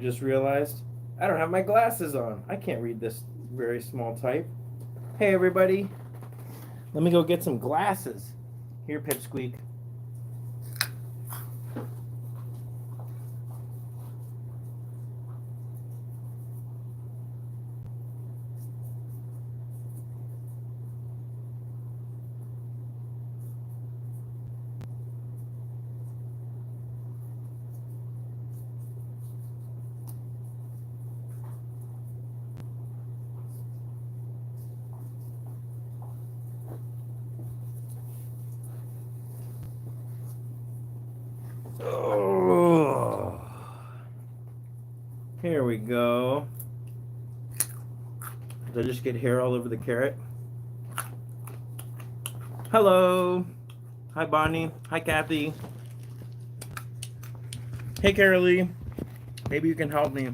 just realized I don't have my glasses on. I can't read this very small type. Hey, everybody. Let me go get some glasses. Here, Pipsqueak. Oh, here we go. Did I just get hair all over the carrot? Hello. Hi, Bonnie. Hi, Kathy. Hey, Carolee. Maybe you can help me.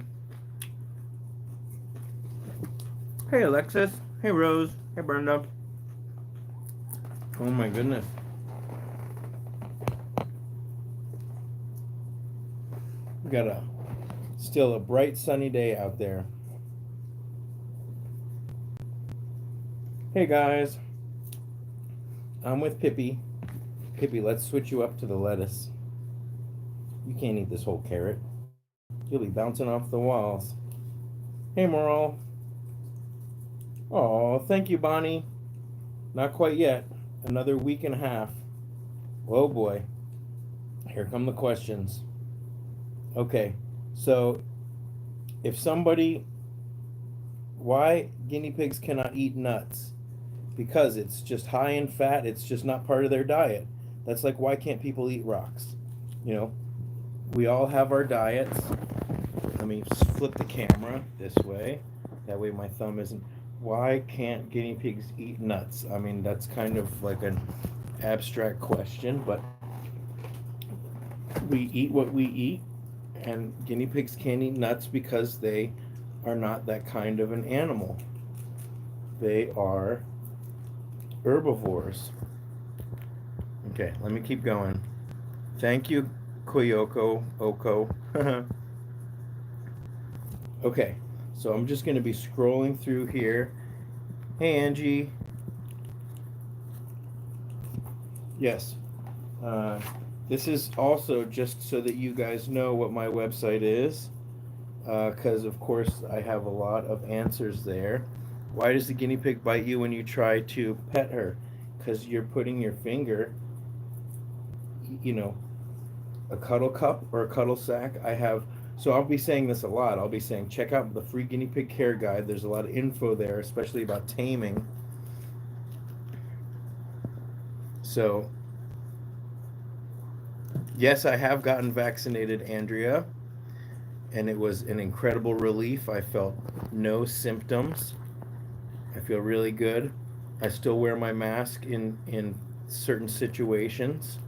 Hey, Alexis. Hey, Rose. Hey, Brenda. Oh, my goodness. We got still a bright sunny day out there. Hey guys, I'm with Pippi. Pippi, let's switch you up to the lettuce. You can't eat this whole carrot. You'll be bouncing off the walls. Hey Merle. Oh, thank you, Bonnie. Not quite yet. Another week and a half. Oh boy. Here come the questions. Okay, so if somebody, why guinea pigs cannot eat nuts? Because it's just high in fat, it's just not part of their diet. That's like, why can't people eat rocks? You know, we all have our diets. Let me flip the camera this way. That way my thumb isn't. Why can't guinea pigs eat nuts? I mean, that's kind of like an abstract question, but we eat what we eat, and guinea pigs can't eat nuts because they are not that kind of an animal. They are herbivores. Okay, let me keep going. Thank you, Koyoko Oko. Okay, so I'm just going to be scrolling through here. Hey, Angie. Yes. This is also just so that you guys know what my website is, because of course I have a lot of answers there. Why does the guinea pig bite you when you try to pet her? Because you're putting your finger, you know, a cuddle cup or a cuddle sack. So I'll be saying this a lot. I'll be saying, check out the free guinea pig care guide. There's a lot of info there, especially about taming. So, yes, I have gotten vaccinated, Andrea, and it was an incredible relief. I felt no symptoms. I feel really good. I still wear my mask in certain situations,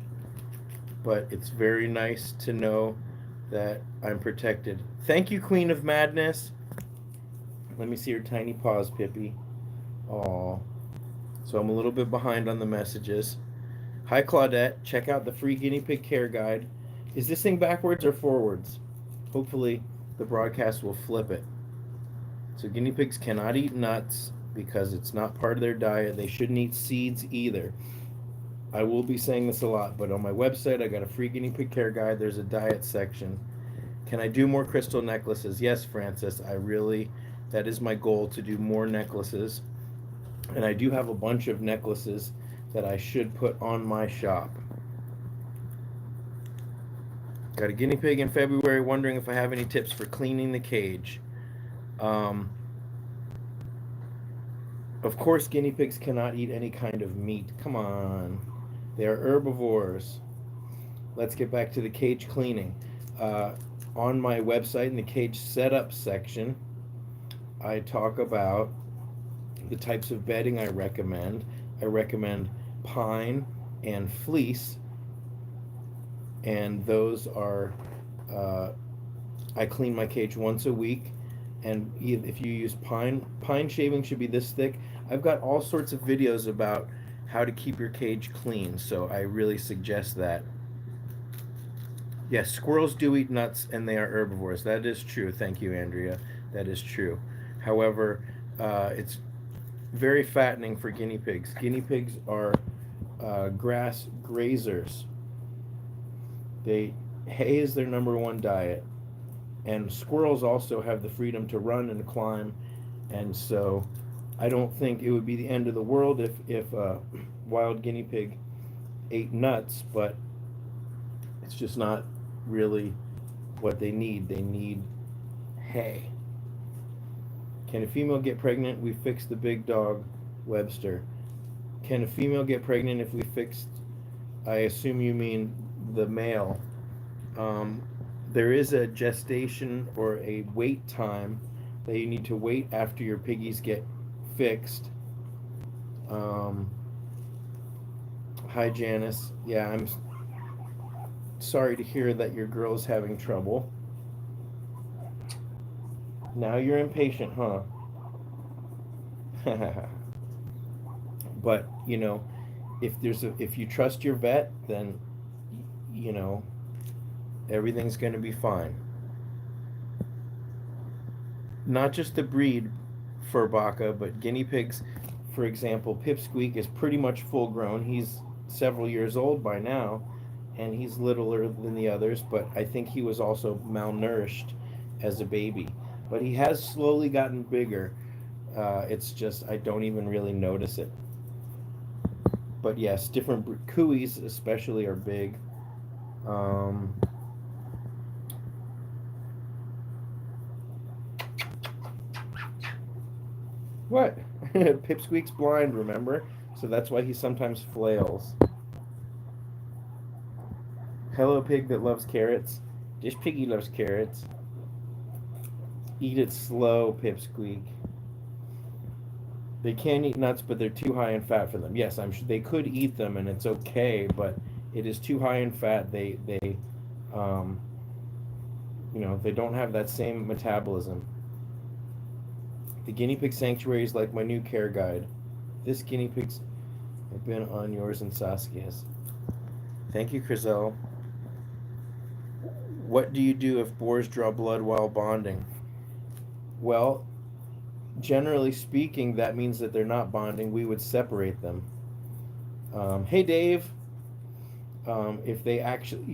but it's very nice to know that I'm protected. Thank you, Queen of Madness. Let me see your tiny paws, Pippi. Aw. So I'm a little bit behind on the messages. Hi, Claudette. Check out the free guinea pig care guide. Is this thing backwards or forwards? Hopefully the broadcast will flip it. So guinea pigs cannot eat nuts because it's not part of their diet. They shouldn't eat seeds either. I will be saying this a lot, but on my website I got a free guinea pig care guide. There's a diet section. Can I do more crystal necklaces? Yes, Francis. That is my goal, to do more necklaces. And I do have a bunch of necklaces that I should put on my shop. Got a guinea pig in February, wondering if I have any tips for cleaning the cage. Of course, guinea pigs cannot eat any kind of meat. Come on. They are herbivores. Let's get back to the cage cleaning. On my website, in the cage setup section, I talk about the types of bedding I recommend. I recommend pine and fleece, and those are, I clean my cage once a week. And if you use pine shaving should be this thick. I've got all sorts of videos about how to keep your cage clean, so I really suggest that. Yes, squirrels do eat nuts and they are herbivores. That is true. Thank you, Andrea. That is true. However, it's very fattening for guinea pigs. Guinea pigs are grass grazers. They hay is their number one diet, and squirrels also have the freedom to run and climb, and so I don't think it would be the end of the world if a wild guinea pig ate nuts, but it's just not really what they need. They need hay. Can a female get pregnant? We fixed the big dog, Webster. Can a female get pregnant if we fixed? I assume you mean the male. Um, there is a gestation or a wait time that you need to wait after your piggies get fixed. Um, Hi, Janice. Yeah, I'm sorry to hear that your girl's having trouble. Now you're impatient, huh? But if you trust your vet, then you know everything's going to be fine. Not just the breed for Baca, but guinea pigs. For example, Pipsqueak is pretty much full grown. He's several years old by now, and he's littler than the others, but I think he was also malnourished as a baby. But he has slowly gotten bigger. It's just I don't even really notice it. But yes, different cuis especially are big. Um, what? Pipsqueak's blind, remember? So that's why he sometimes flails. Hello, pig that loves carrots. This piggy loves carrots. Eat it slow, Pipsqueak. They can eat nuts, but they're too high in fat for them. Yes, I'm sure they could eat them, and it's okay, but it is too high in fat. Um, they don't have that same metabolism. The guinea pig sanctuary is like my new care guide. This guinea pig's have been on yours and Saskia's. Thank you, Chriselle. What do you do if boars draw blood while bonding? Well, generally speaking, that means that they're not bonding. We would separate them. Hey, Dave. If they actually,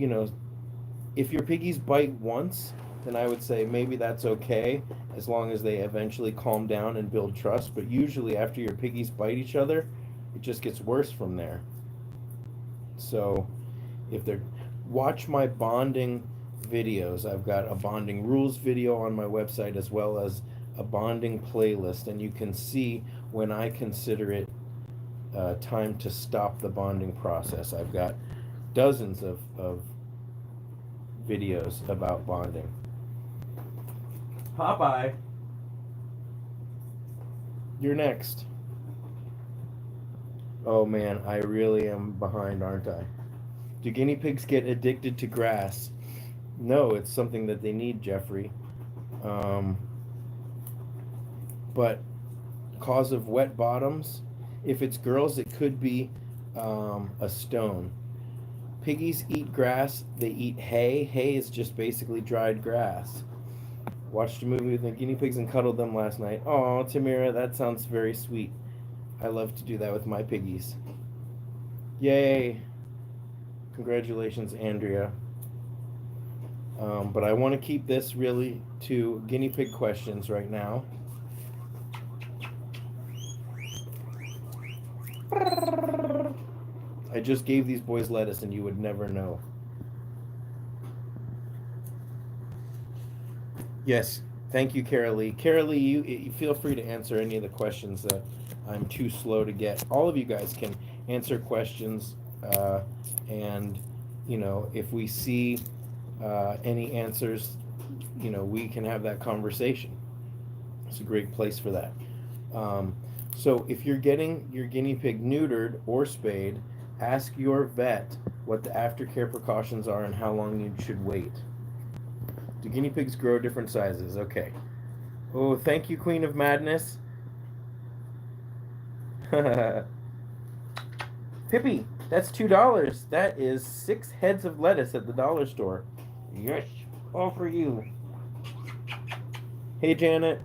if your piggies bite once, then I would say maybe that's okay as long as they eventually calm down and build trust. But usually, after your piggies bite each other, it just gets worse from there. So, if they're watch my bonding videos. I've got a bonding rules video on my website as well as a bonding playlist, and you can see when I consider it time to stop the bonding process. I've got dozens of videos about bonding. Popeye, you're next. Oh man, I really am behind, aren't I? Do guinea pigs get addicted to grass? No, it's something that they need, Jeffrey. Um, but cause of wet bottoms, if it's girls, it could be a stone. Piggies eat grass. They eat hay. Hay is just basically dried grass. Watched a movie with the guinea pigs and cuddled them last night. Oh, Tamira, that sounds very sweet. I love to do that with my piggies. Yay. Congratulations, Andrea. But I want to keep this really to guinea pig questions right now. I just gave these boys lettuce and you would never know. Yes, thank you, Carolee. Carolee, you feel free to answer any of the questions that I'm too slow to get. All of you guys can answer questions, and if we see any answers, we can have that conversation. It's a great place for that. So if you're getting your guinea pig neutered or spayed, ask your vet what the aftercare precautions are and how long you should wait. Do guinea pigs grow different sizes? Okay. Oh, thank you, Queen of Madness. Pippi, that's $2. That is 6 heads of lettuce at the dollar store. Yes, all for you. Hey, Janet.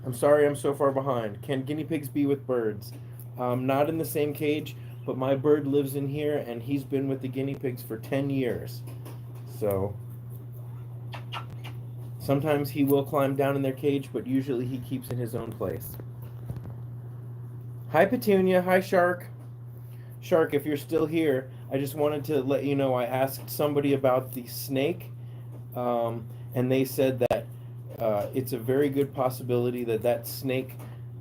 I'm sorry I'm so far behind. Can guinea pigs be with birds? Not in the same cage, but my bird lives in here and he's been with the guinea pigs for 10 years. So sometimes he will climb down in their cage, but usually he keeps in his own place. Hi, Petunia. Hi, Shark. Shark, if you're still here, I just wanted to let you know I asked somebody about the snake, and they said that it's a very good possibility that that snake,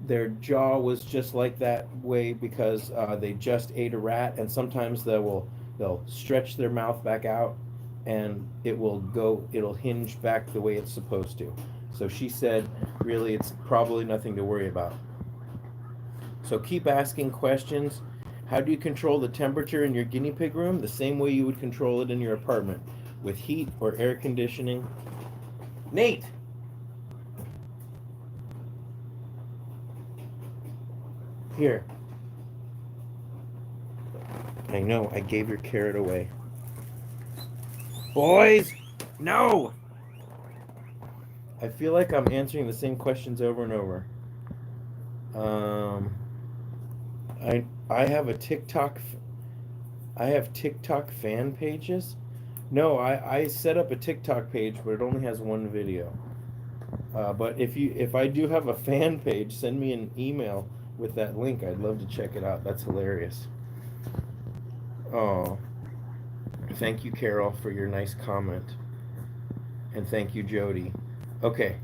their jaw was just like that way because they just ate a rat, and sometimes they'll stretch their mouth back out, and it'll hinge back the way it's supposed to. So she said, really, it's probably nothing to worry about. So keep asking questions. How do you control the temperature in your guinea pig room? The same way you would control it in your apartment, with heat or air conditioning. Nate! Here. I know, I gave your carrot away. Boys! No! I feel like I'm answering the same questions over and over. I have a TikTok. I have TikTok fan pages. No, I set up a TikTok page, but it only has one video. But if I do have a fan page, send me an email with that link. I'd love to check it out. That's hilarious. Oh, thank you, Carol, for your nice comment, and thank you, Jody. Okay,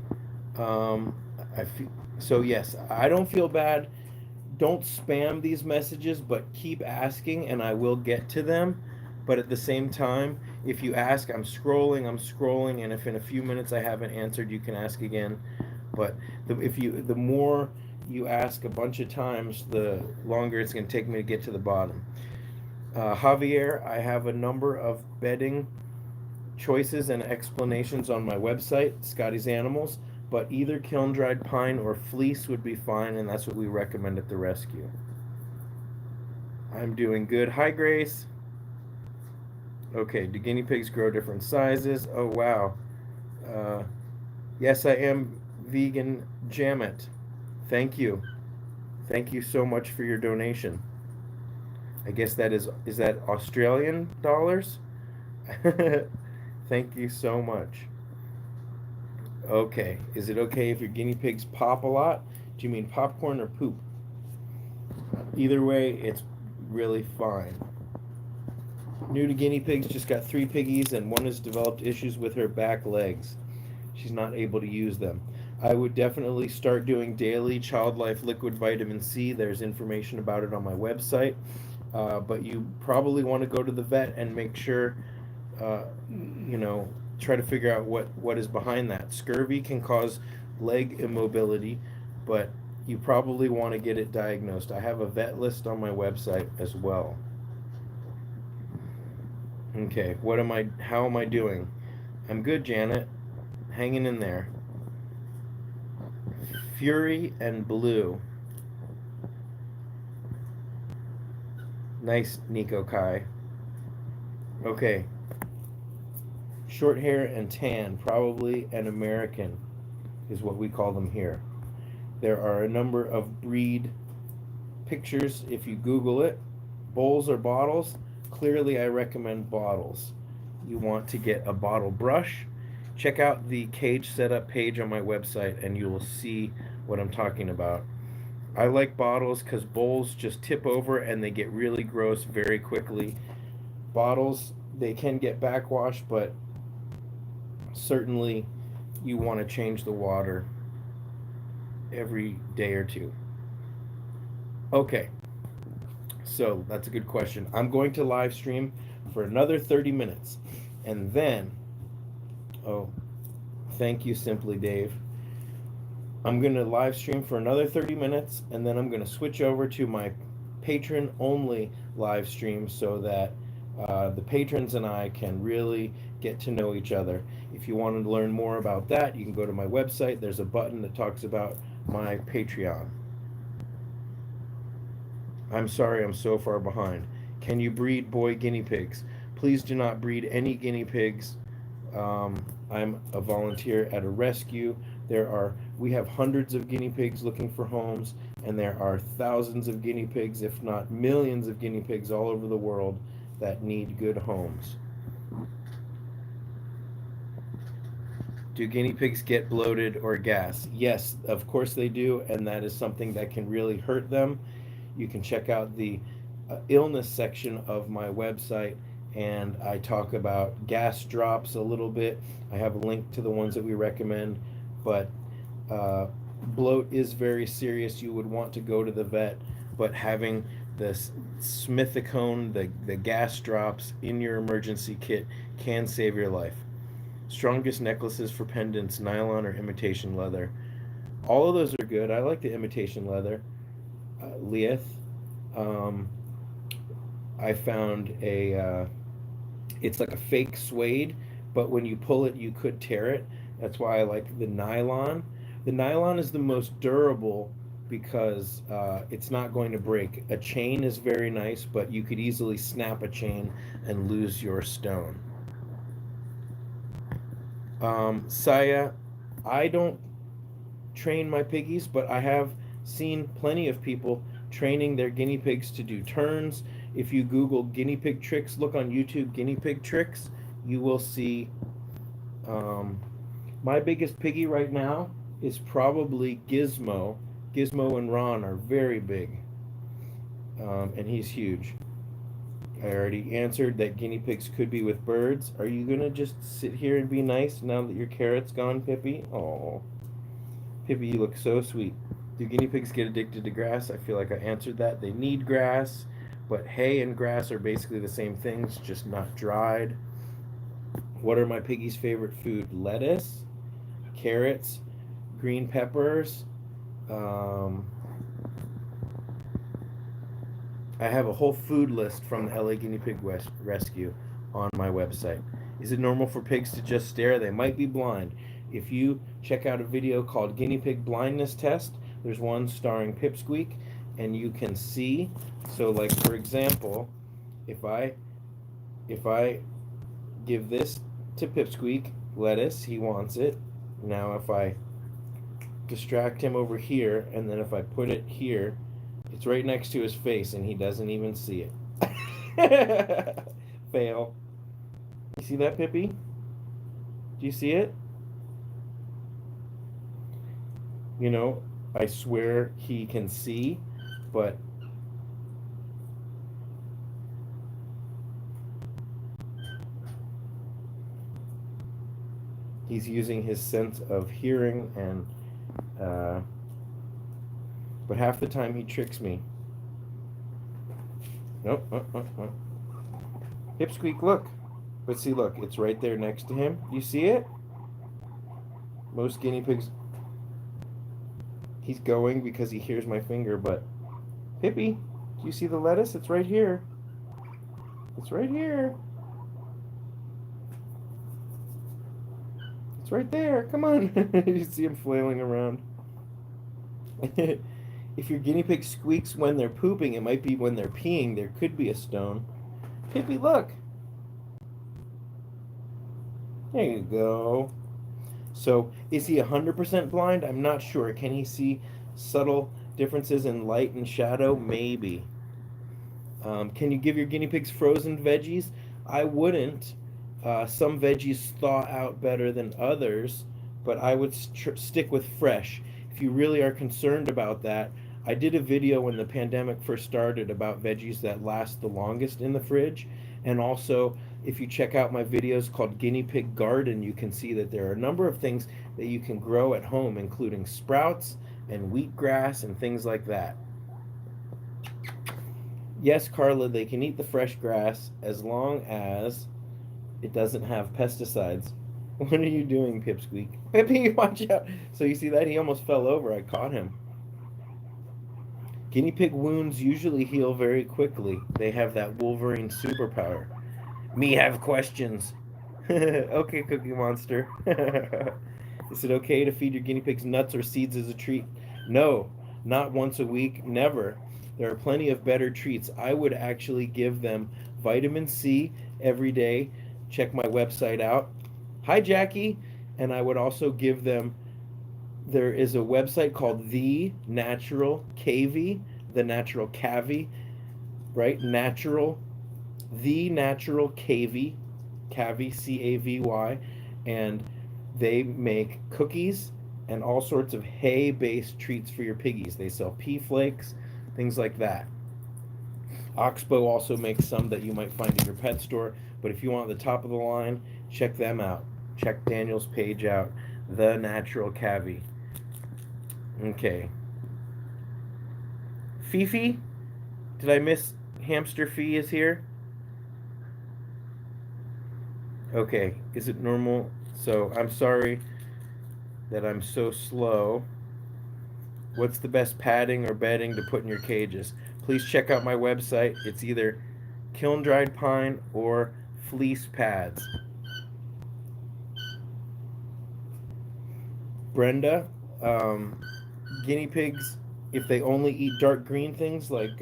I feel so. Yes, I don't feel bad. Don't spam these messages, but keep asking, and I will get to them. But at the same time, if you ask, I'm scrolling, and if in a few minutes I haven't answered, you can ask again. But the more you ask a bunch of times, the longer it's going to take me to get to the bottom. Javier, I have a number of bedding choices and explanations on my website, Scotty's Animals, but either kiln dried pine or fleece would be fine, and that's what we recommend at the rescue. I'm doing good. Hi, Grace. Okay, do guinea pigs grow different sizes? Oh, wow. Yes, I am vegan Jammet. Thank you. Thank you so much for your donation. I guess is that Australian dollars? Thank you so much. Okay, is it okay if your guinea pigs pop a lot? Do you mean popcorn or poop? Either way, it's really fine. New to guinea pigs, just got 3 piggies, and one has developed issues with her back legs. She's not able to use them. I would definitely start doing daily Child Life liquid vitamin C. There's information about it on my website. But you probably want to go to the vet and make sure, try to figure out what is behind that. Scurvy can cause leg immobility, but you probably want to get it diagnosed. I have a vet list on my website as well. Okay, how am I doing? I'm good, Janet. Hanging in there. Fury and Blue. Nice, Nico Kai. Okay. Short hair and tan, probably an American, is what we call them here. There are a number of breed pictures if you Google it. Bowls or bottles? Clearly, I recommend bottles. You want to get a bottle brush. Check out the cage setup page on my website and you will see what I'm talking about. I like bottles because bowls just tip over and they get really gross very quickly. Bottles, they can get backwashed, but certainly you want to change the water every day or two. Okay, so that's a good question. I'm going to live stream for another 30 minutes. And then, oh, thank you, Simply Dave. I'm going to live stream for another 30 minutes, and then I'm going to switch over to my patron-only live stream so that the patrons and I can really get to know each other. If you want to learn more about that, you can go to my website. There's a button that talks about my Patreon. I'm sorry I'm so far behind. Can you breed boy guinea pigs? Please do not breed any guinea pigs I'm a volunteer at a rescue. We have hundreds of guinea pigs looking for homes, and there are thousands of guinea pigs, if not millions of guinea pigs all over the world that need good homes. Do guinea pigs get bloated or gas? Yes, of course they do, and that is something that can really hurt them. You can check out the illness section of my website, and I talk about gas drops a little bit. I have a link to the ones that we recommend, but uh, bloat is very serious. You would want to go to the vet, but having the smithicone, the gas drops in your emergency kit can save your life. Strongest necklaces for pendants, nylon or imitation leather. All of those are good. I like the imitation leather. Leith. Um, I found it's like a fake suede, but when you pull it, you could tear it. That's why I like the nylon. The nylon is the most durable because it's not going to break. A chain is very nice, but you could easily snap a chain and lose your stone. Saya, I don't train my piggies, but I have seen plenty of people training their guinea pigs to do turns. If you Google guinea pig tricks, look on YouTube guinea pig tricks, you will see. Um, my biggest piggy right now is probably Gizmo. Gizmo and Ron are very big, and he's huge. I already answered that guinea pigs could be with birds. Are you gonna just sit here and be nice now that your carrot's gone, Pippi? Oh, Pippi, you look so sweet. Do guinea pigs get addicted to grass? I feel like I answered that. They need grass, but hay and grass are basically the same things, just not dried. What are my piggies' favorite food? Lettuce, carrots, green peppers. Um, I have a whole food list from the LA Guinea Pig Rescue on my website. Is it normal for pigs to just stare? They might be blind. If you check out a video called Guinea Pig Blindness Test, there's one starring Pipsqueak, and you can see. So, like for example, if I give this to Pipsqueak, lettuce, he wants it. Now, if I distract him over here, and then if I put it here, it's right next to his face, and he doesn't even see it. Fail. You see that, Pippi? Do you see it? You know, I swear he can see, but he's using his sense of hearing, and but half the time he tricks me. Nope. Pipsqueak, look. But see, look, it's right there next to him. You see it? Most guinea pigs, he's going because he hears my finger, but Pippi, do you see the lettuce? It's right here. It's right here. It's right there. Come on. You see him flailing around. If your guinea pig squeaks when they're pooping, it might be when they're peeing. There could be a stone. Pippi, look. There you go. So, is he 100% blind? I'm not sure. Can he see subtle differences in light and shadow? Maybe. Can you give your guinea pigs frozen veggies? I wouldn't. Some veggies thaw out better than others, but I would stick with fresh. If you really are concerned about that, I did a video when the pandemic first started about veggies that last the longest in the fridge. And also, if you check out my videos called Guinea Pig Garden, you can see that there are a number of things that you can grow at home, including sprouts and wheatgrass and things like that. Yes, Carla, they can eat the fresh grass as long as it doesn't have pesticides. What are you doing, Pipsqueak? Pippi, watch out. So you see that? He almost fell over. I caught him. Guinea pig wounds usually heal very quickly. They have that Wolverine superpower. Me have questions. Okay, Cookie Monster. Is it okay to feed your guinea pigs nuts or seeds as a treat? No, not once a week, never. There are plenty of better treats. I would actually give them vitamin C every day. Check my website out, Hi, Jackie. And I would also give them, there is a website called The Natural Cavy, The Natural Cavy, right? Natural, The Natural Cavy, Cavy, Cavy, and they make cookies and all sorts of hay-based treats for your piggies. They sell pea flakes, things like that. Oxbow also makes some that you might find in your pet store, but if you want the top of the line, check them out. Check Daniel's page out, The Natural Cavy. Okay. Fifi? Did I miss Hamster Fee is here? Okay. Is it normal? So I'm sorry that I'm so slow. What's the best padding or bedding to put in your cages? Please check out my website. It's either kiln dried pine or fleece pads. Brenda, guinea pigs, if they only eat dark green things like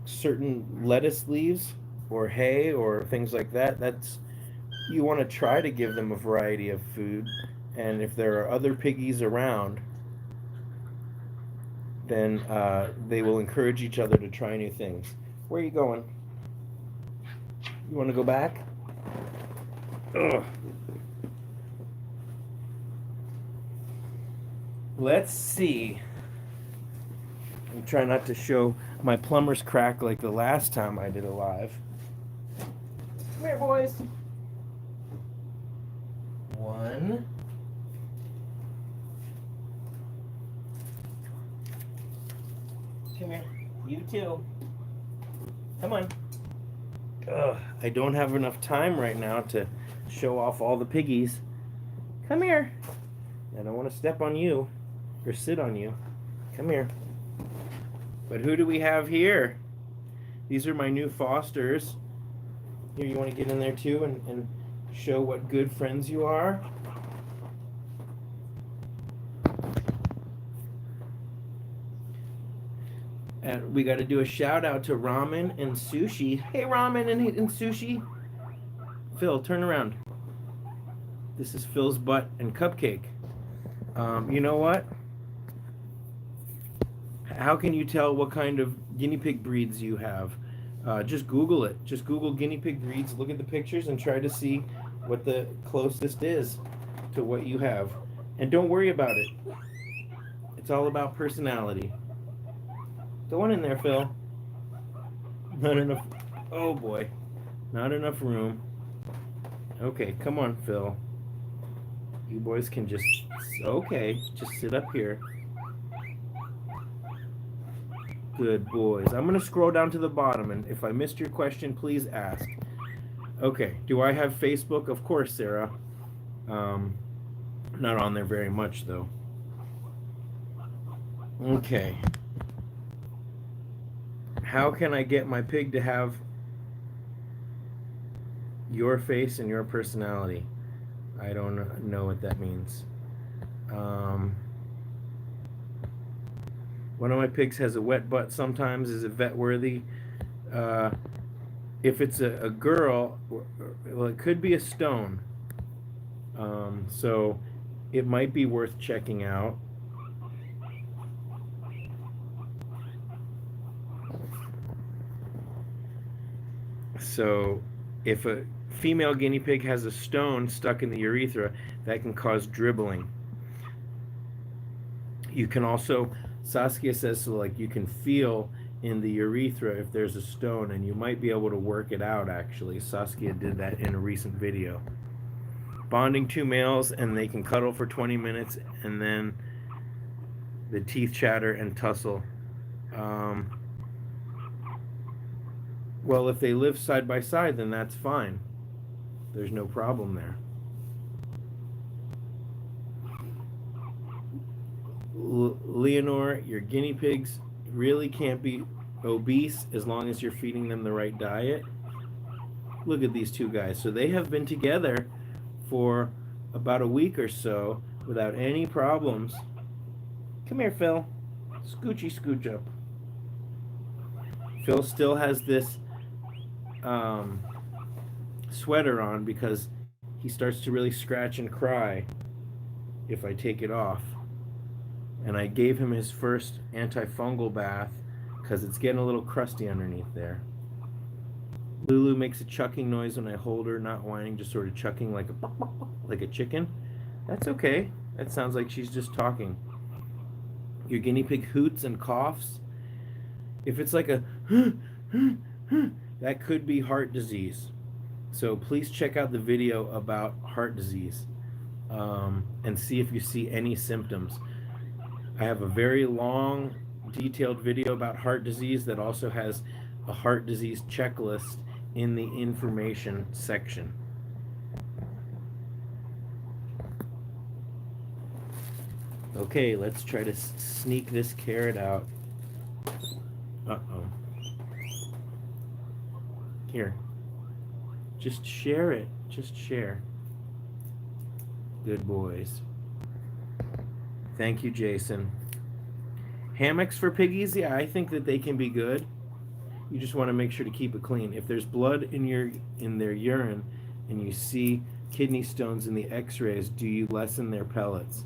certain lettuce leaves or hay or things like that, that's you want to try to give them a variety of food. And if there are other piggies around, then they will encourage each other to try new things. Where are you going? You want to go back? Ugh. Let's see. I'm trying not to show my plumber's crack like the last time I did a live. Come here, boys. One. Come here. You too. Come on. Ugh, I don't have enough time right now to show off all the piggies. Come here. I don't want to step on you or sit on you. Come here. But who do we have here? These are my new fosters. Here, you want to get in there too and show what good friends you are? And we got to do a shout out to Ramen and Sushi. Hey, Ramen and Sushi. Phil, turn around. This is Phil's butt and cupcake. You know what? How can you tell what kind of guinea pig breeds you have? Just Google it. Just Google guinea pig breeds, look at the pictures, and try to see what the closest is to what you have. And don't worry about it. It's all about personality. Go on in there, Phil. Not enough. Oh boy. Not enough room. Okay, come on, Phil. You boys can just. Okay, just sit up here. Good boys. I'm going to scroll down to the bottom, and if I missed your question, please ask. Okay, do I have Facebook? Of course, Sarah. Not on there very much, though. Okay. How can I get my pig to have your face and your personality? I don't know what that means. One of my pigs has a wet butt sometimes. Is it vet worthy? If it's a girl, well, it could be a stone. So it might be worth checking out. So if a female guinea pig has a stone stuck in the urethra, that can cause dribbling. You can also, Saskia says, so like you can feel in the urethra if there's a stone, and you might be able to work it out actually. Saskia did that in a recent video. Bonding two males, and they can cuddle for 20 minutes, and then the teeth chatter and tussle. Well, if they live side by side, then that's fine. There's no problem there. Leonore, your guinea pigs really can't be obese as long as you're feeding them the right diet. Look at these two guys. So they have been together for about a week or so without any problems. Come here, Phil. Scoochy scooch up. Phil still has this sweater on because he starts to really scratch and cry if I take it off. And I gave him his first antifungal bath because it's getting a little crusty underneath there. Lulu makes a chucking noise when I hold her, not whining, just sort of chucking like a chicken. That's okay. That sounds like she's just talking. Your guinea pig hoots and coughs. If it's like a that could be heart disease. So please check out the video about heart disease and see if you see any symptoms. I have a very long, detailed video about heart disease that also has a heart disease checklist in the information section. Okay, let's try to sneak this carrot out. Uh-oh. Here. Just share it. Just share. Good boys. Thank you, Jason. Hammocks for piggies? Yeah, I think that they can be good. You just want to make sure to keep it clean. If there's blood in their urine and you see kidney stones in the x-rays, do you lessen their pellets?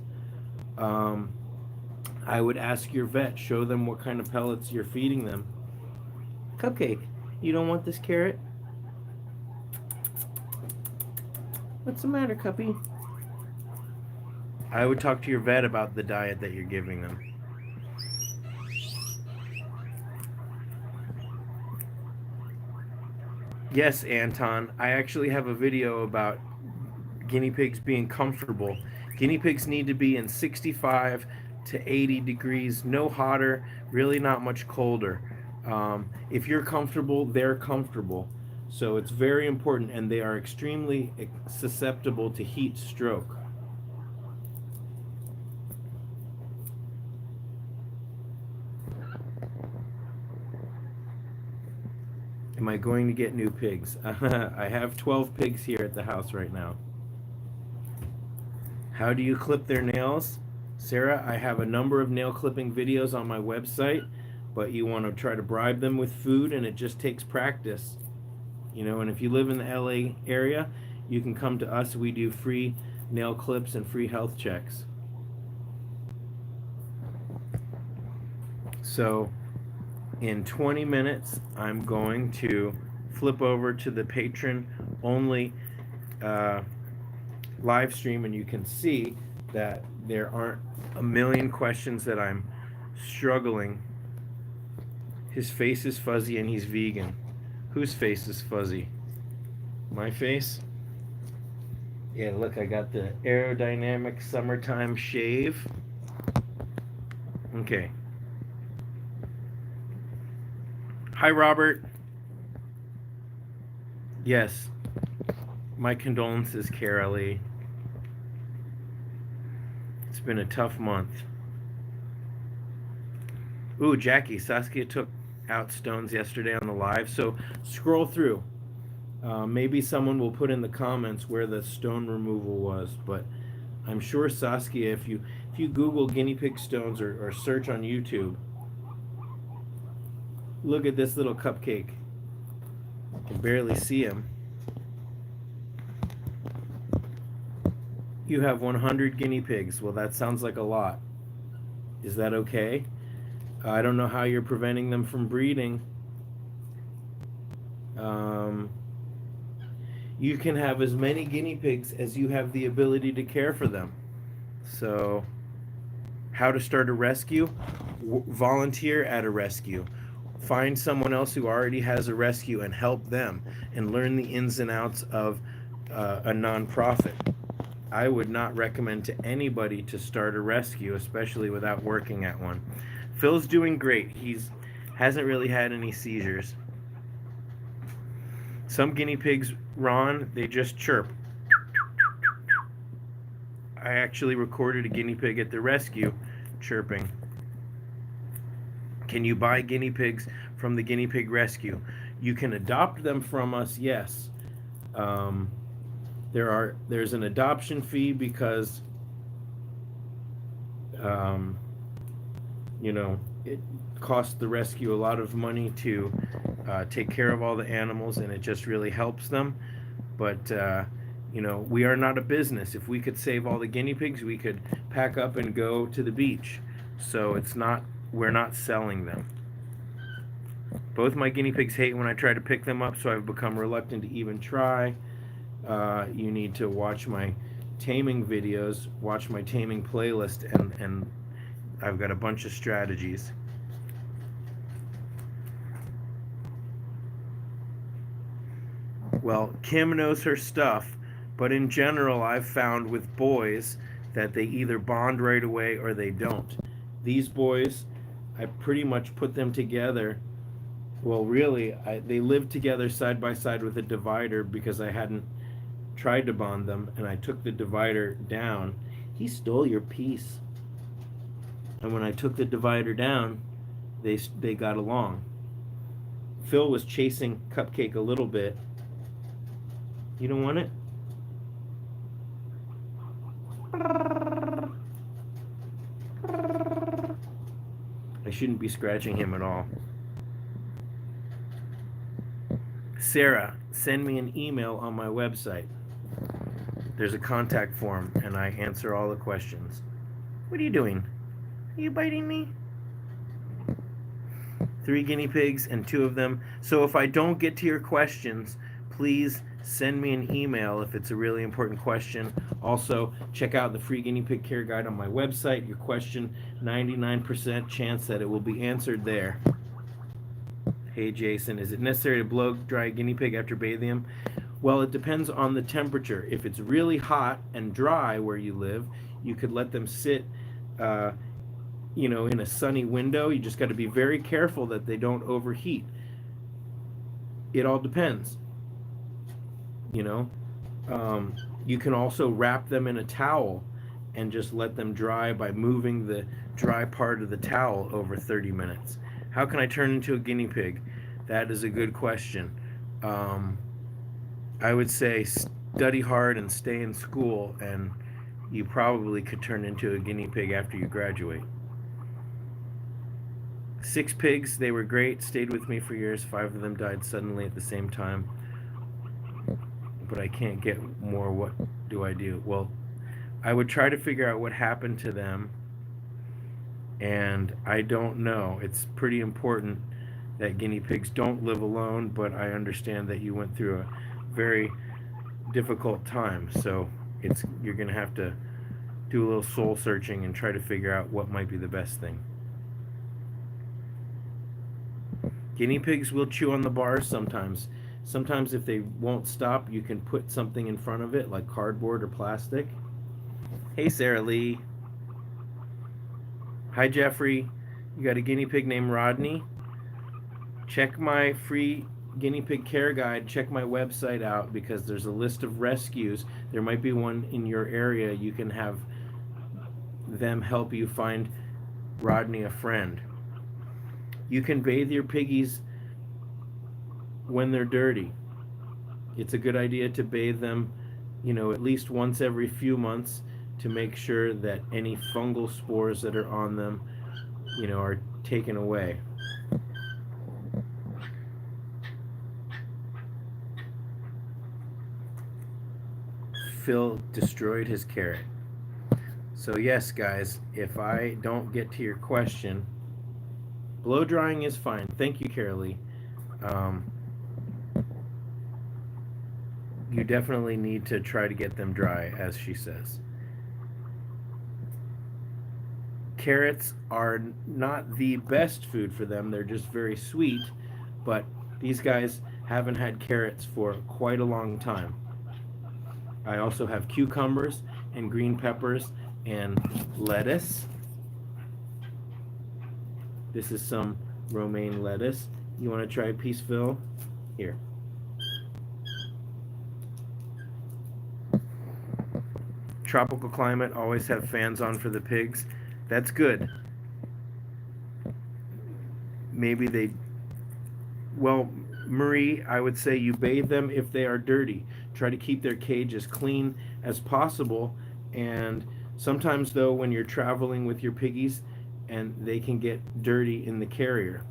I would ask your vet, show them what kind of pellets you're feeding them. Cupcake, you don't want this carrot? What's the matter, Cuppy? I would talk to your vet about the diet that you're giving them. Yes, Anton, I actually have a video about guinea pigs being comfortable. Guinea pigs need to be in 65 to 80 degrees, no hotter, really not much colder. If you're comfortable, they're comfortable. So it's very important, and they are extremely susceptible to heat stroke. Am I going to get new pigs? I have 12 pigs here at the house right now. How do you clip their nails? Sarah, I have a number of nail clipping videos on my website, but you want to try to bribe them with food, and it just takes practice. You know, and if you live in the LA area, you can come to us. We do free nail clips and free health checks. So in 20 minutes, I'm going to flip over to the patron-only live stream, and you can see that there aren't a million questions that I'm struggling. His face is fuzzy and he's vegan. Whose face is fuzzy? My face? Yeah, look, I got the aerodynamic summertime shave. Okay. Hi, Robert. Yes. My condolences, Carolee. It's been a tough month. Ooh, Jackie, Saskia took out stones yesterday on the live, so scroll through. Maybe someone will put in the comments where the stone removal was, but I'm sure Saskia, if you Google guinea pig stones or search on YouTube, look at this little cupcake. I can barely see him. You have 100 guinea pigs. Well, that sounds like a lot. Is that okay? I don't know how you're preventing them from breeding. You can have as many guinea pigs as you have the ability to care for them. So, how to start a rescue? Volunteer at a rescue. Find someone else who already has a rescue and help them and learn the ins and outs of a nonprofit. I would not recommend to anybody to start a rescue, especially without working at one. Phil's doing great. Hasn't really had any seizures. Some guinea pigs, Ron, they just chirp. I actually recorded a guinea pig at the rescue chirping. Can you buy guinea pigs from the guinea pig rescue? You can adopt them from us, yes. There's an adoption fee because it costs the rescue a lot of money to take care of all the animals, and it just really helps them. But You know, we are not a business. If we could save all the guinea pigs, we could pack up and go to the beach. So it's not, we're not selling them. Both my guinea pigs hate when I try to pick them up, so I've become reluctant to even try. You need to watch my taming videos, watch my taming playlist, and I've got a bunch of strategies. Well, Kim knows her stuff, but in general, I've found with boys that they either bond right away or they don't. These boys, I pretty much put them together. Well, really, they lived together side by side with a divider because I hadn't tried to bond them, and I took the divider down. He stole your piece. And when I took the divider down, they got along. Phil was chasing Cupcake a little bit. You don't want it? I shouldn't be scratching him at all. Sarah, send me an email on my website. There's a contact form, and I answer all the questions. What are you doing? Are you biting me? 3 guinea pigs and 2 of them. So if I don't get to your questions, please send me an email if it's a really important question. Also, check out the free guinea pig care guide on my website. Your question, 99% chance that it will be answered there. Hey Jason, is it necessary to blow dry a guinea pig after bathing him? Well, it depends on the temperature. If it's really hot and dry where you live, you could let them sit in a sunny window. You just got to be very careful that they don't overheat. It all depends. You can also wrap them in a towel and just let them dry by moving the dry part of the towel over 30 minutes. How can I turn into a guinea pig? That is a good question. I would say study hard and stay in school, and you probably could turn into a guinea pig after you graduate. 6 pigs, they were great, stayed with me for years. 5 of them died suddenly at the same time. But I can't get more. What do I do? Well, I would try to figure out what happened to them, and I don't know. It's pretty important that guinea pigs don't live alone, but I understand that you went through a very difficult time, so you're going to have to do a little soul searching and try to figure out what might be the best thing. Guinea pigs will chew on the bars sometimes. Sometimes if they won't stop, you can put something in front of it, like cardboard or plastic. Hey, Sarah Lee. Hi, Jeffrey. You got a guinea pig named Rodney? Check my free guinea pig care guide. Check my website out because there's a list of rescues. There might be one in your area. You can have them help you find Rodney a friend. You can bathe your piggies when they're dirty. It's a good idea to bathe them, at least once every few months to make sure that any fungal spores that are on them, are taken away. Phil destroyed his carrot. So yes, guys, if I don't get to your question, blow drying is fine. Thank you, Carolee. You definitely need to try to get them dry, as she says. Carrots are not the best food for them. They're just very sweet, but these guys haven't had carrots for quite a long time. I also have cucumbers and green peppers and lettuce. This is some romaine lettuce. You want to try a piece, Phil? Here. Tropical climate, always have fans on for the pigs. That's good. Maybe Marie, I would say you bathe them if they are dirty. Try to keep their cage as clean as possible. And sometimes, though, when you're traveling with your piggies, and they can get dirty in the carrier.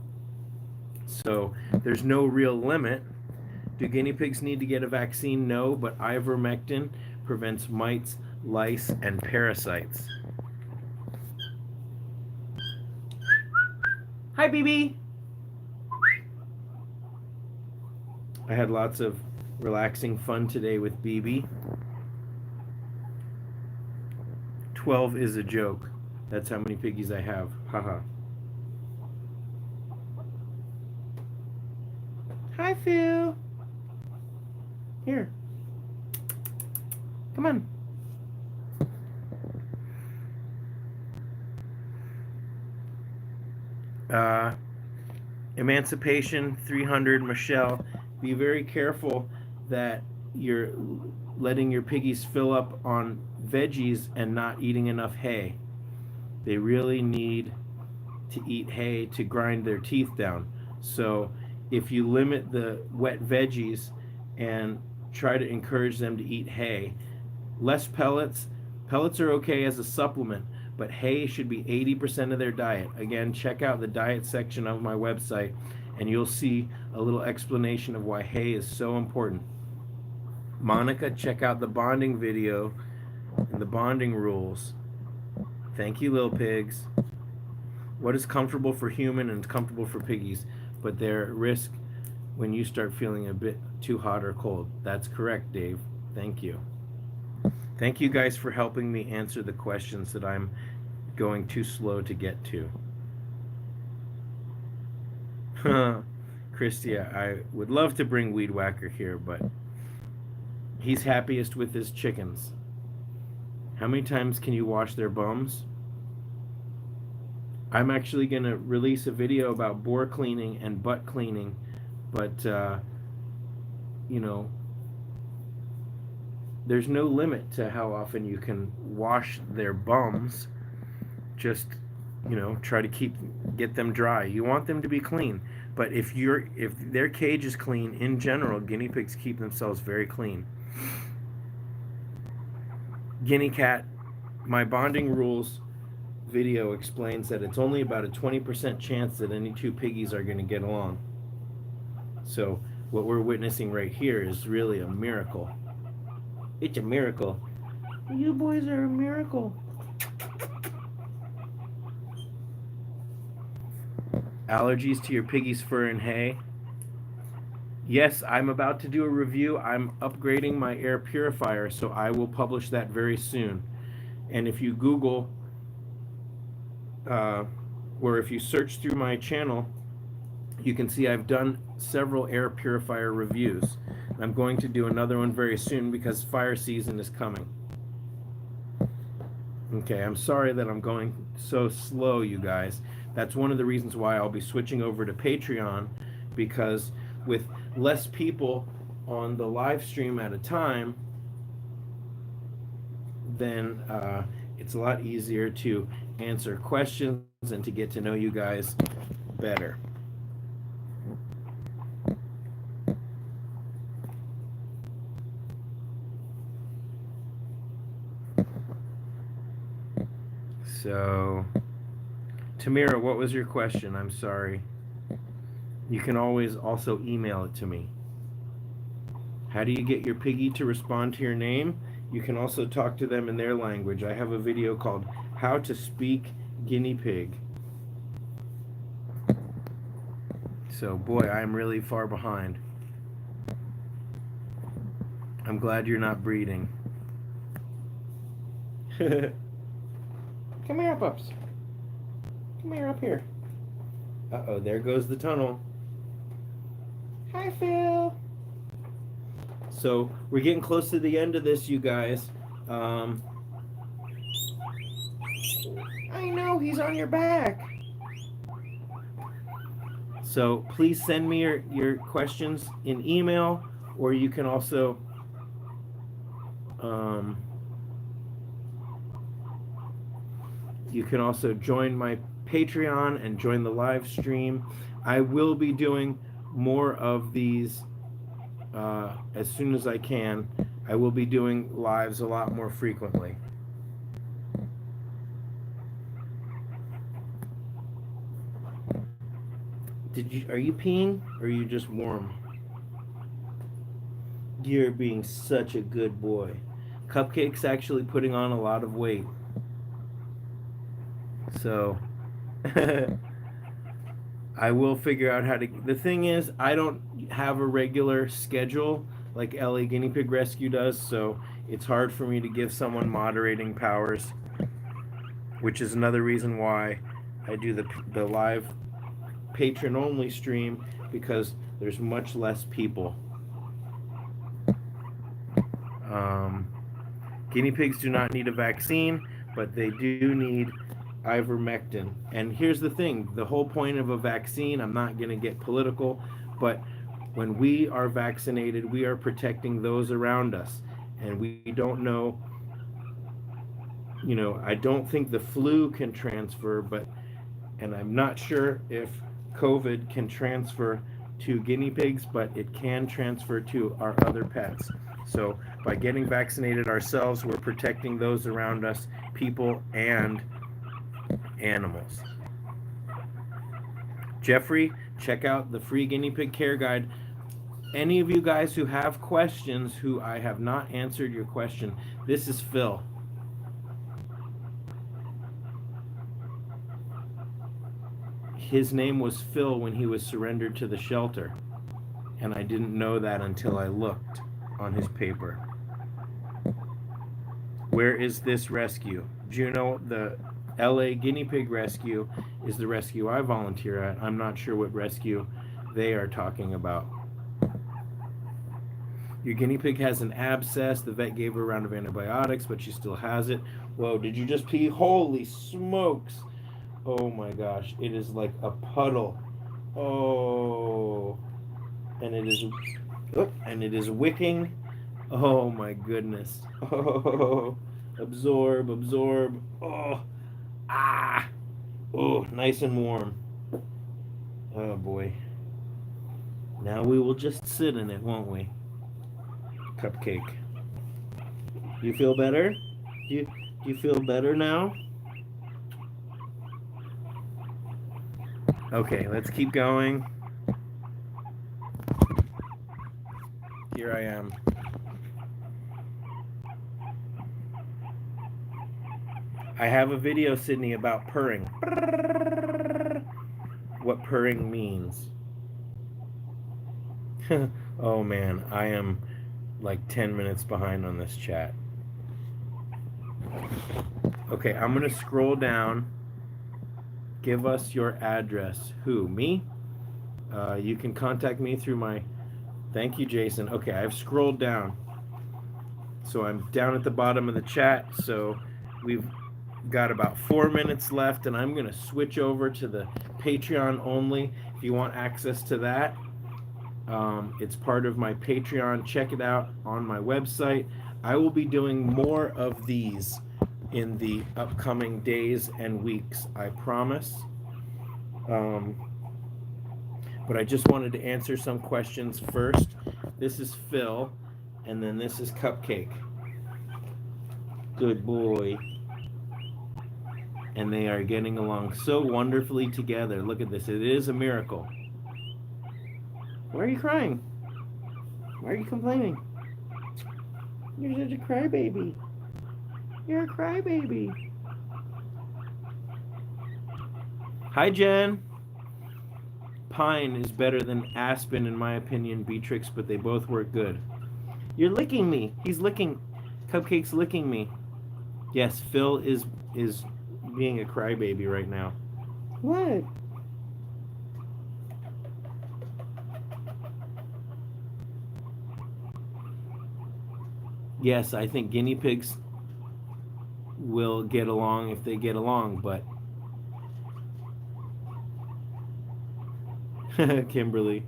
So there's no real limit. Do guinea pigs need to get a vaccine? No, but ivermectin prevents mites, lice, and parasites. Hi, BB. I had lots of relaxing fun today with BB. 12 is a joke. That's how many piggies I have. Haha. Hi, Phil. Here. Come on. Emancipation 300, Michelle. Be very careful that you're letting your piggies fill up on veggies and not eating enough hay. They really need to eat hay to grind their teeth down. So if you limit the wet veggies and try to encourage them to eat hay, less pellets. Pellets are okay as a supplement, but hay should be 80% of their diet. Again, check out the diet section of my website and you'll see a little explanation of why hay is so important. Monica, check out the bonding video and the bonding rules. Thank you, little pigs. What is comfortable for human and comfortable for piggies, but they're at risk when you start feeling a bit too hot or cold. That's correct, Dave. Thank you. Thank you guys for helping me answer the questions that I'm going too slow to get to. Christia, I would love to bring Weed Whacker here, but he's happiest with his chickens. How many times can you wash their bums? I'm actually going to release a video about boar cleaning and butt cleaning, but, you know, there's no limit to how often you can wash their bums. Just, you know, try to get them dry. You want them to be clean, but if their cage is clean, in general, guinea pigs keep themselves very clean. Guinea cat, my bonding rules video explains that it's only about a 20% chance that any two piggies are going to get along. So what we're witnessing right here is really a miracle. It's a miracle. You boys are a miracle. Allergies to your piggy's fur and hay? Yes, I'm about to do a review. I'm upgrading my air purifier, so I will publish that very soon. And if you Google, or if you search through my channel, you can see I've done several air purifier reviews. I'm going to do another one very soon because fire season is coming. Okay, I'm sorry that I'm going so slow, you guys. That's one of the reasons why I'll be switching over to Patreon, because with less people on the live stream at a time, then it's a lot easier to answer questions and to get to know you guys better. So, Tamira, what was your question? I'm sorry. You can always also email it to me. How do you get your piggy to respond to your name? You can also talk to them in their language. I have a video called How to Speak Guinea Pig. So, boy, I'm really far behind. I'm glad you're not breeding. Come here, pups. Come here, up here. Uh-oh, there goes the tunnel. Hi, Phil. So, we're getting close to the end of this, you guys. I know, he's on your back. So, please send me your questions in email, or you can also join my Patreon and join the live stream. I will be doing more of these as soon as I can. I will be doing lives a lot more frequently. Are you peeing or are you just warm? You're being such a good boy. Cupcake's actually putting on a lot of weight. So I will figure out how to. The thing is, I don't have a regular schedule like LA Guinea Pig Rescue does, so it's hard for me to give someone moderating powers, which is another reason why I do the live patron only stream, because there's much less people. Guinea pigs do not need a vaccine, but they do need ivermectin. And here's the thing, the whole point of a vaccine, I'm not going to get political, but when we are vaccinated, we are protecting those around us. And we don't know, I don't think the flu can transfer, and I'm not sure if COVID can transfer to guinea pigs, but it can transfer to our other pets. So by getting vaccinated ourselves, we're protecting those around us, people and animals. Jeffrey, check out the free guinea pig care guide. Any of you guys who have questions, who I have not answered your question, this is Phil. His name was Phil when he was surrendered to the shelter, and I didn't know that until I looked on his paper. Where is this rescue? Juno, the LA Guinea Pig Rescue is the rescue I volunteer at. I'm not sure what rescue they are talking about. Your guinea pig has an abscess. The vet gave her a round of antibiotics, but she still has it. Whoa, did you just pee? Holy smokes. Oh my gosh, it is like a puddle. Oh, and it is wicking. Oh my goodness. Oh, absorb. Oh, oh, nice and warm. Oh boy. Now we will just sit in it, won't we? Cupcake. You feel better? Do you feel better now? Okay, let's keep going. Here I am. I have a video, Sydney, about purring. What purring means. Oh man, I am like 10 minutes behind on this chat. Okay, I'm gonna scroll down. Give us your address. Who? Me? You can contact me through my... Thank you, Jason. Okay, I've scrolled down. So I'm down at the bottom of the chat. So we've got about 4 minutes left, and I'm going to switch over to the Patreon only. If you want access to that, it's part of my Patreon. Check it out on my website. I will be doing more of these in the upcoming days and weeks, I promise. But I just wanted to answer some questions first. This is Phil, and then this is Cupcake. Good boy. And they are getting along so wonderfully together. Look at this. It is a miracle. Why are you crying? Why are you complaining? You're such a crybaby. You're a crybaby. Hi, Jen. Pine is better than Aspen, in my opinion, Beatrix, but they both work good. You're licking me. He's licking. Cupcake's licking me. Yes, Phil is being a crybaby right now. What? Yes, I think guinea pigs will get along if they get along, but Kimberly.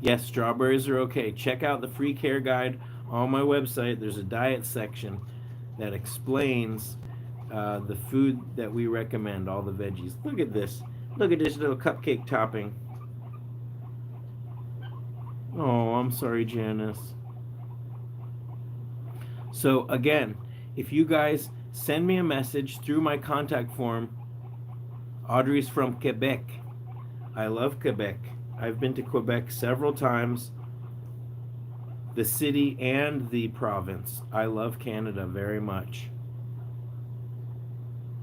Yes, strawberries are okay. Check out the free care guide on my website. There's a diet section that explains the food that we recommend, all the veggies. Look at this. Look at this little cupcake topping. Oh, I'm sorry, Janice. So again, if you guys send me a message through my contact form, Audrey's from Quebec. I love Quebec. I've been to Quebec several times, the city and the province. I love Canada very much.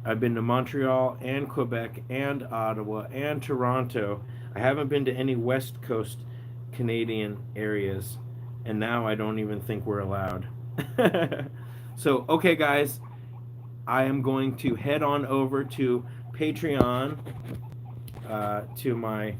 I've been to Montreal and Quebec and Ottawa and Toronto. I haven't been to any West Coast Canadian areas, and now I don't even think we're allowed. So, okay, guys, I am going to head on over to Patreon, to my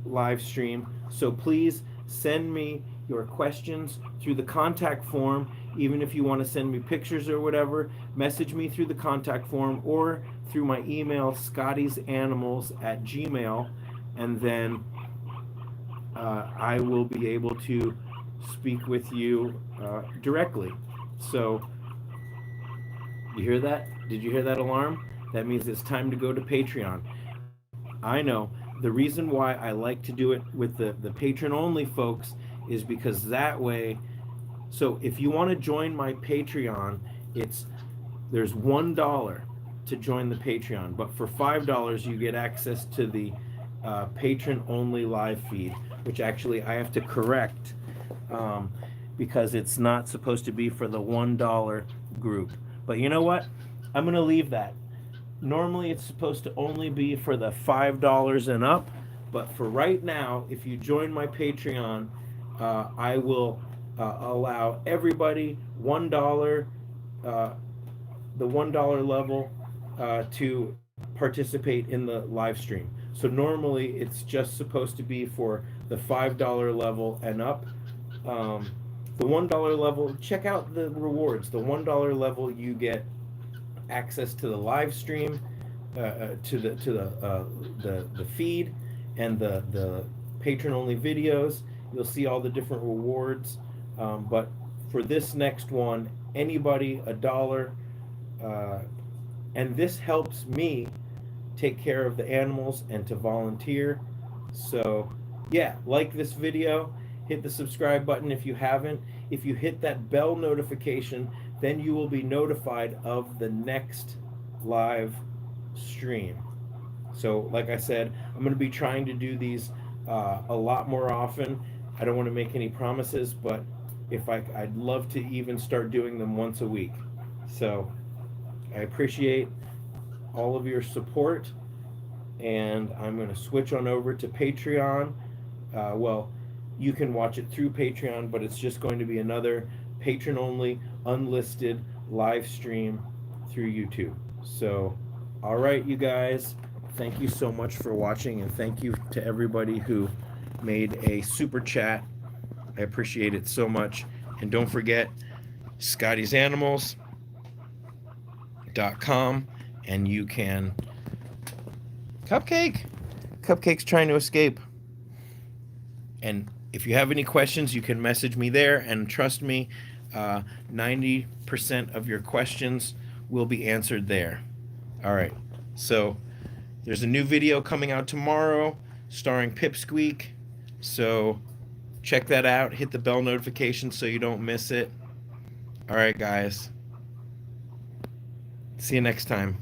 live stream. So please send me your questions through the contact form. Even if you want to send me pictures or whatever, message me through the contact form or through my email, scottiesanimals@gmail.com, and then I will be able to speak with you directly. So, you hear that? Did you hear that alarm? That means it's time to go to Patreon. I know. The reason why I like to do it with the patron-only folks is because that way, so if you want to join my Patreon, there's $1 to join the Patreon, but for $5 you get access to the patron-only live feed, which actually I have to correct because it's not supposed to be for the $1 group. But you know what? I'm going to leave that. Normally it's supposed to only be for the $5 and up, but for right now, if you join my Patreon, I will allow everybody $1, the $1 level, to participate in the live stream. So normally it's just supposed to be for the $5 level and up. The $1 level, check out the rewards. The $1 level, you get access to the live stream, to the feed, and the patron only videos. You'll see all the different rewards. But for this next one, anybody $1, and this helps me take care of the animals and to volunteer. So yeah, like this video, hit the subscribe button if you haven't. If you hit that bell notification, then you will be notified of the next live stream. So like I said, I'm going to be trying to do these a lot more often. I don't want to make any promises, but I'd love to even start doing them once a week. So I appreciate all of your support, and I'm going to switch on over to Patreon. Well, you can watch it through Patreon, but it's just going to be another patron-only, unlisted live stream through YouTube. So, all right, you guys, thank you so much for watching, and thank you to everybody who made a super chat. I appreciate it so much. And don't forget, Scotty'sAnimals.com, and you can... Cupcake's trying to escape. And if you have any questions, you can message me there, and trust me, 90% of your questions will be answered there. All right, so there's a new video coming out tomorrow starring Pipsqueak, so check that out. Hit the bell notification so you don't miss it. All right, guys. See you next time.